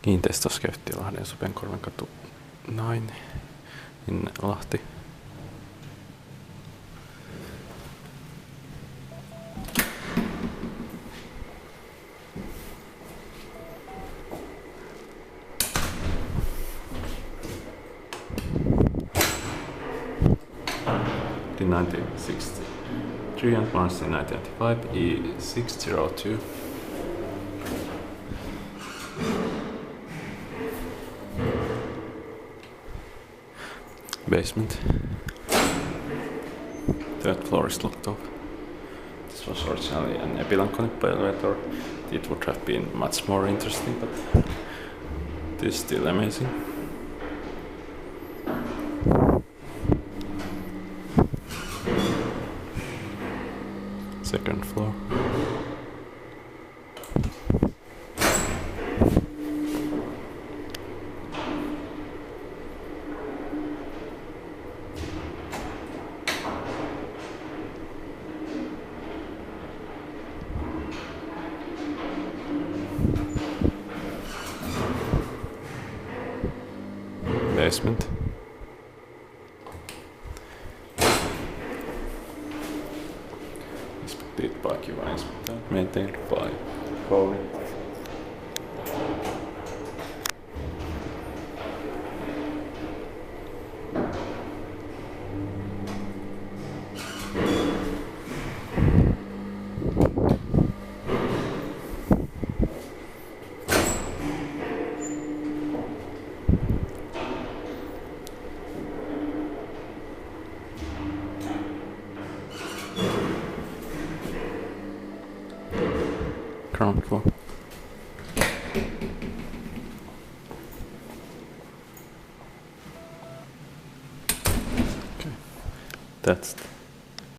Kiinteistössä käytiin Lahden Sopenkorvenkatu 9 in Lahti. In 1963 and once in 1995 E602. Basement. Third floor is locked off. This was originally an Epilän Konepaja elevator. It would have been much more interesting, but it is still amazing. Second floor. Basement. Inspected by Kone, inspected, maintained by Kone. Ground floor. Okay, that's